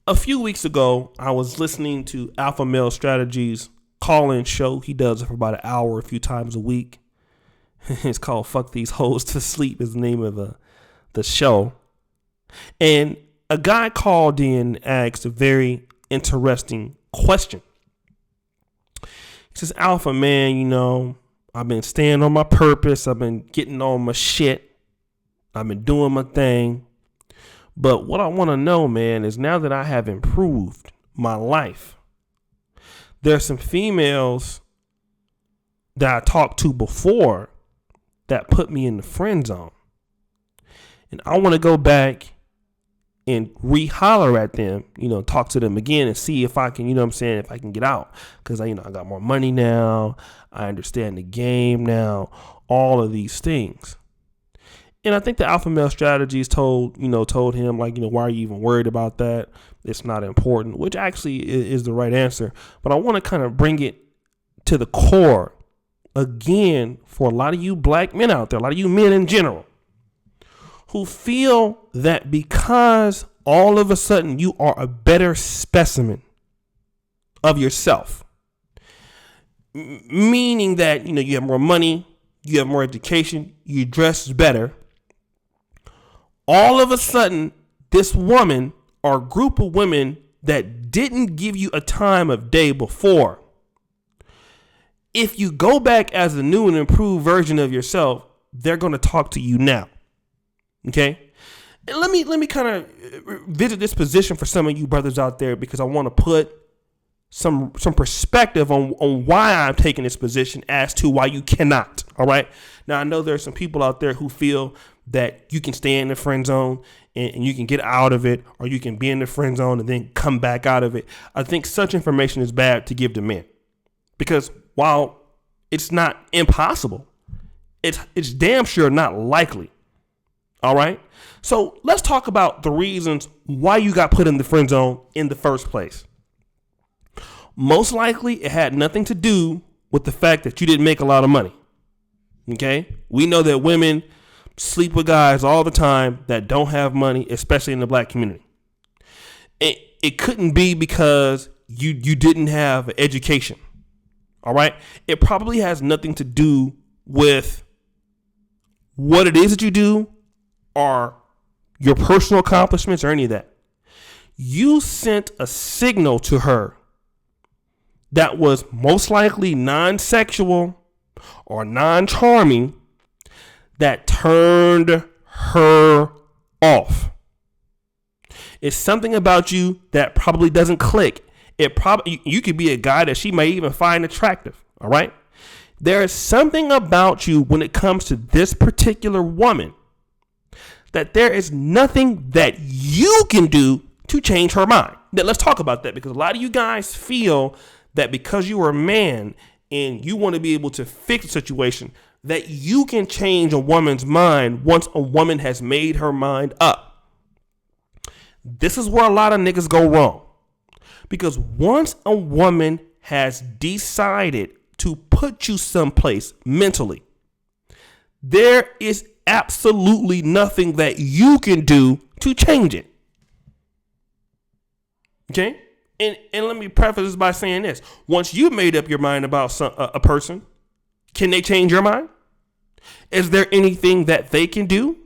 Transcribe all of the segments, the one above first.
A few weeks ago, I was listening to Alpha Male Strategies call-in show. He does it for about an hour a few times a week. It's called Fuck These Hoes to Sleep is the name of the show. And a guy called in and asked a very interesting question. He says, Alpha man, I've been staying on my purpose. I've been getting on my shit. I've been doing my thing. But what I want to know, man, is now that I have improved my life, there's some females that I talked to before that put me in the friend zone. And I want to go back and re-holler at them, talk to them again and see if I can, if I can get out. Because, I got more money now. I understand the game now. All of these things. And I think the Alpha Male Strategies told him, why are you even worried about that? It's not important, which actually is the right answer. But I want to kind of bring it to the core again for a lot of you black men out there, a lot of you men in general, who feel that because all of a sudden you are a better specimen of yourself, meaning that, you have more money, you have more education, you dress better. All of a sudden, this woman or group of women that didn't give you a time of day before, if you go back as a new and improved version of yourself, they're going to talk to you now. Okay? And let me kind of visit this position for some of you brothers out there, because I want to put some perspective on why I'm taking this position as to why you cannot. All right. Now, I know there are some people out there who feel that you can stay in the friend zone and you can get out of it, or you can be in the friend zone and then come back out of it. I think such information is bad to give to men, because while it's not impossible, it's damn sure not likely. All right. So let's talk about the reasons why you got put in the friend zone in the first place. Most likely it had nothing to do with the fact that you didn't make a lot of money. Okay. We know that women sleep with guys all the time that don't have money, especially in the black community. It couldn't be because you didn't have education. All right. It probably has nothing to do with what it is that you do or your personal accomplishments or any of that. You sent a signal to her that was most likely non-sexual or non-charming that turned her off. It's something about you that probably doesn't click. You could be a guy that she may even find attractive. All right. There is something about you when it comes to this particular woman that there is nothing that you can do to change her mind. Now, let's talk about that, because a lot of you guys feel that because you are a man and you want to be able to fix the situation, that you can change a woman's mind once a woman has made her mind up. This is where a lot of niggas go wrong. Because once a woman has decided to put you someplace mentally, there is absolutely nothing that you can do to change it. Okay? And let me preface this by saying this. Once you've made up your mind about a person, can they change your mind? Is there anything that they can do?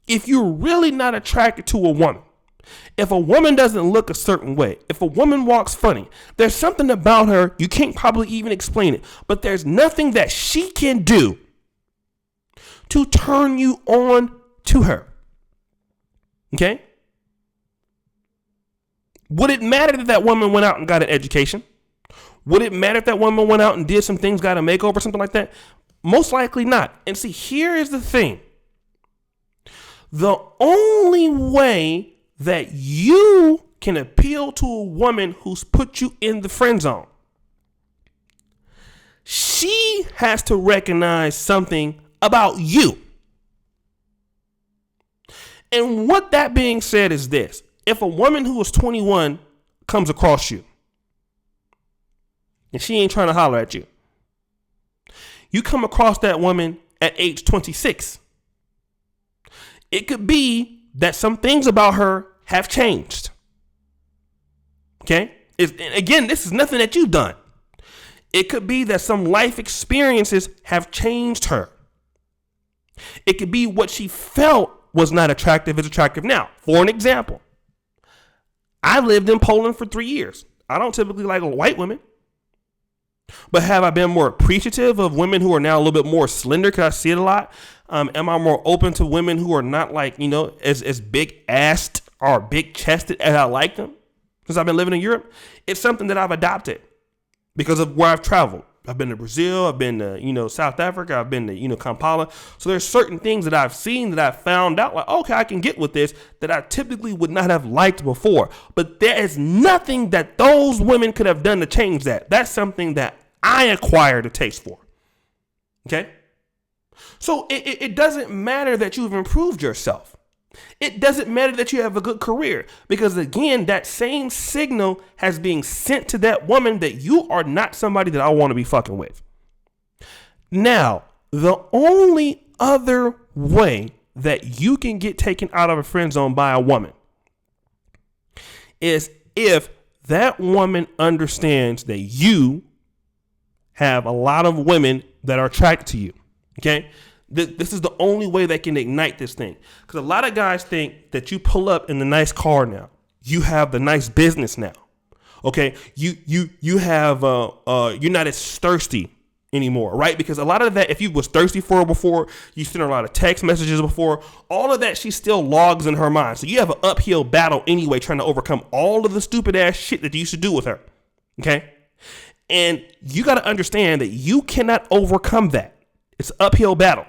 If you're really not attracted to a woman, if a woman doesn't look a certain way, if a woman walks funny, there's something about her, you can't probably even explain it, but there's nothing that she can do to turn you on to her. Okay? Would it matter if that woman went out and got an education? Would it matter if that woman went out and did some things, got a makeover, something like that? Most likely not. And see, here is the thing. The only way that you can appeal to a woman who's put you in the friend zone, she has to recognize something about you. And what that being said is this. If a woman who is 21 comes across you and she ain't trying to holler at you, you come across that woman at age 26. It could be that some things about her have changed. Okay. Again, this is nothing that you've done. It could be that some life experiences have changed her. It could be what she felt was not attractive is attractive now. For an example, I lived in Poland for 3 years. I don't typically like white women. But have I been more appreciative of women who are now a little bit more slender because I see it a lot? Am I more open to women who are not like, as big assed or big chested as I like them? Since I've been living in Europe, it's something that I've adopted because of where I've traveled. I've been to Brazil. I've been to, South Africa. I've been to, Kampala. So there's certain things that I've seen that I've found out like, okay, I can get with this that I typically would not have liked before. But there is nothing that those women could have done to change that. That's something that I acquired a taste for. Okay. So it doesn't matter that you've improved yourself. It doesn't matter that you have a good career because, again, that same signal has been sent to that woman that you are not somebody that I want to be fucking with. Now, the only other way that you can get taken out of a friend zone by a woman is if that woman understands that you have a lot of women that are attracted to you. Okay. This is the only way that can ignite this thing. Because a lot of guys think that you pull up in the nice car now. You have the nice business now. Okay. You have, you're not as thirsty anymore, right? Because a lot of that, if you was thirsty for her before, you sent her a lot of text messages before, all of that, she still logs in her mind. So you have an uphill battle anyway, trying to overcome all of the stupid ass shit that you used to do with her. Okay. And you got to understand that you cannot overcome that. It's an uphill battle.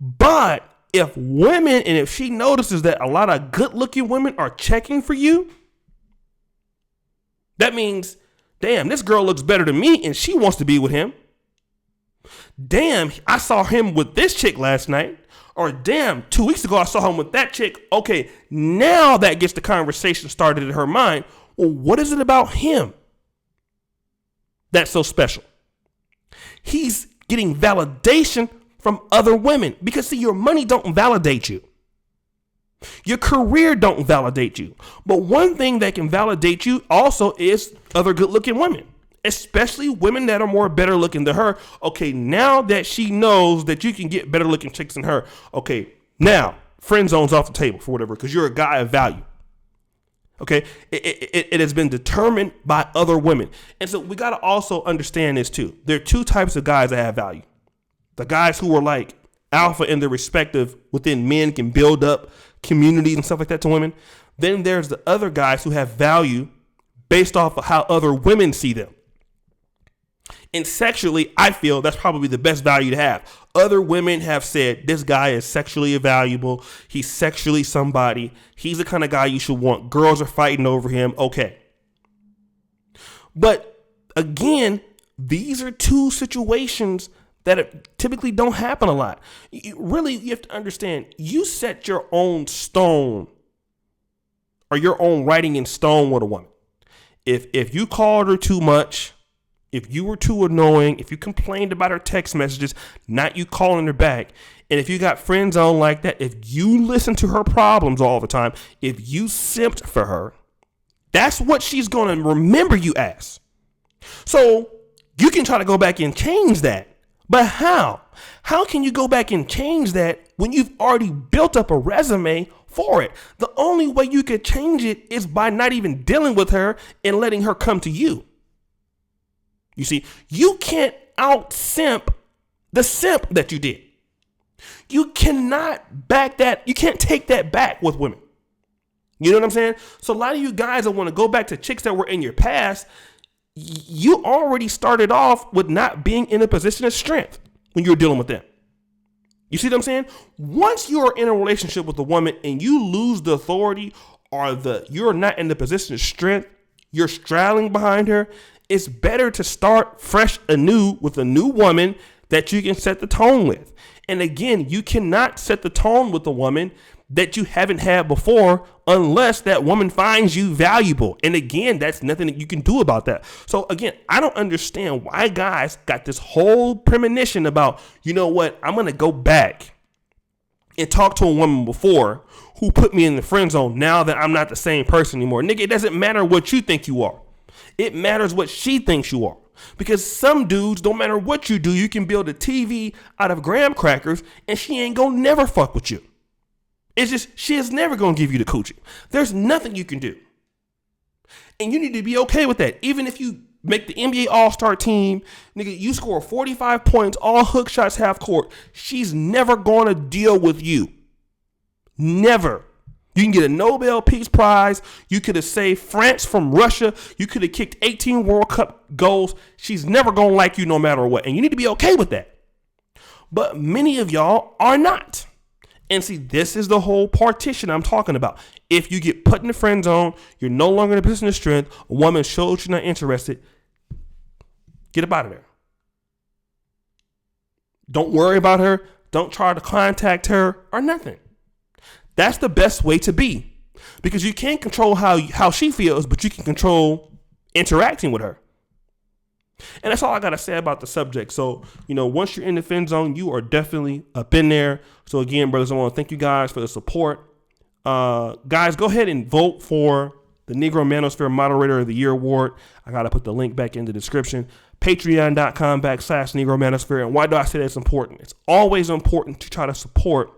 But if women, and if she notices that a lot of good looking women are checking for you, that means, damn, this girl looks better than me and she wants to be with him. Damn, I saw him with this chick last night. Or damn, 2 weeks ago I saw him with that chick. Okay, now that gets the conversation started in her mind. Well, what is it about him that's so special? He's getting validation from other women because, see, your money don't validate you. Your career don't validate you. But one thing that can validate you also is other good looking women, especially women that are more better looking than her. Okay, now that she knows that you can get better looking chicks than her, okay, now friend zone's off the table for whatever because you're a guy of value. Okay, it has been determined by other women. And so we got to also understand this too. There are two types of guys that have value. The guys who are like alpha in their respective within men can build up communities and stuff like that to women. Then there's the other guys who have value based off of how other women see them. And sexually, I feel that's probably the best value to have. Other women have said, this guy is sexually valuable. He's sexually somebody. He's the kind of guy you should want. Girls are fighting over him. Okay. But again, these are two situations that typically don't happen a lot. You have to understand, you set your own stone or your own writing in stone with a woman. If you called her too much, if you were too annoying, if you complained about her text messages, not you calling her back, and if you got friend zone like that, if you listen to her problems all the time, if you simped for her, that's what she's going to remember you as. So you can try to go back and change that. But how? How can you go back and change that when you've already built up a resume for it? The only way you could change it is by not even dealing with her and letting her come to you. You see, you can't out simp the simp that you did. You cannot back that. You can't take that back with women. You know what I'm saying? So a lot of you guys that want to go back to chicks that were in your past, you already started off with not being in a position of strength when you're dealing with them. You see what I'm saying? Once you are in a relationship with a woman and you lose the authority or you're not in the position of strength, you're straddling behind her, it's better to start fresh anew with a new woman that you can set the tone with. And again, you cannot set the tone with a woman that you haven't had before unless that woman finds you valuable. And again, that's nothing that you can do about that. So again, I don't understand why guys got this whole premonition about, you know what, I'm going to go back and talk to a woman before who put me in the friend zone now that I'm not the same person anymore. Nigga, it doesn't matter what you think you are. It matters what she thinks you are. Because some dudes, don't matter what you do, you can build a TV out of graham crackers and she ain't gonna never fuck with you. It's just, she is never gonna give you the coochie. There's nothing you can do. And you need to be okay with that. Even if you make the NBA All-Star team, nigga, you score 45 points, all hook shots, half court, she's never gonna deal with you. Never. You can get a Nobel Peace Prize. You could have saved France from Russia. You could have kicked 18 World Cup goals. She's never going to like you no matter what. And you need to be okay with that. But many of y'all are not. And see, this is the whole partition I'm talking about. If you get put in the friend zone, you're no longer in a position of strength, a woman shows you're not interested, get up out of there. Don't worry about her. Don't try to contact her or nothing. That's the best way to be, because you can't control how she feels, but you can control interacting with her. And that's all I got to say about the subject. So, once you're in the friend zone, you are definitely up in there. So again, brothers, I want to thank you guys for the support. Guys, go ahead and vote for the Negro Manosphere Moderator of the Year Award. I got to put the link back in the description. Patreon.com/Negro Manosphere. And why do I say that's important? It's always important to try to support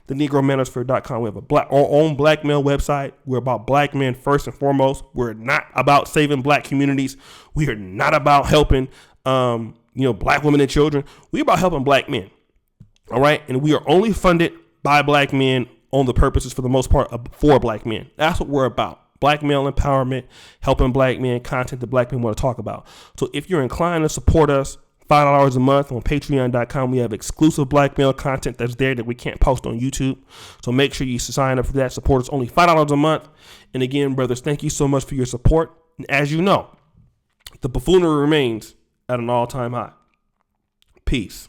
the NegroManosphere.com. We have our own black male website. We're about black men first and foremost. We're not about saving black communities. We are not about helping, black women and children. We're about helping black men. All right. And we are only funded by black men on the purposes, for the most part, for black men. That's what we're about. Black male empowerment, helping black men, content that black men want to talk about. So if you're inclined to support us, $5 a month on patreon.com. We have exclusive black male content that's there that we can't post on YouTube. So make sure you sign up for that. Support us only $5 a month. And again, brothers, thank you so much for your support. And as you know, the buffoonery remains at an all-time high. Peace.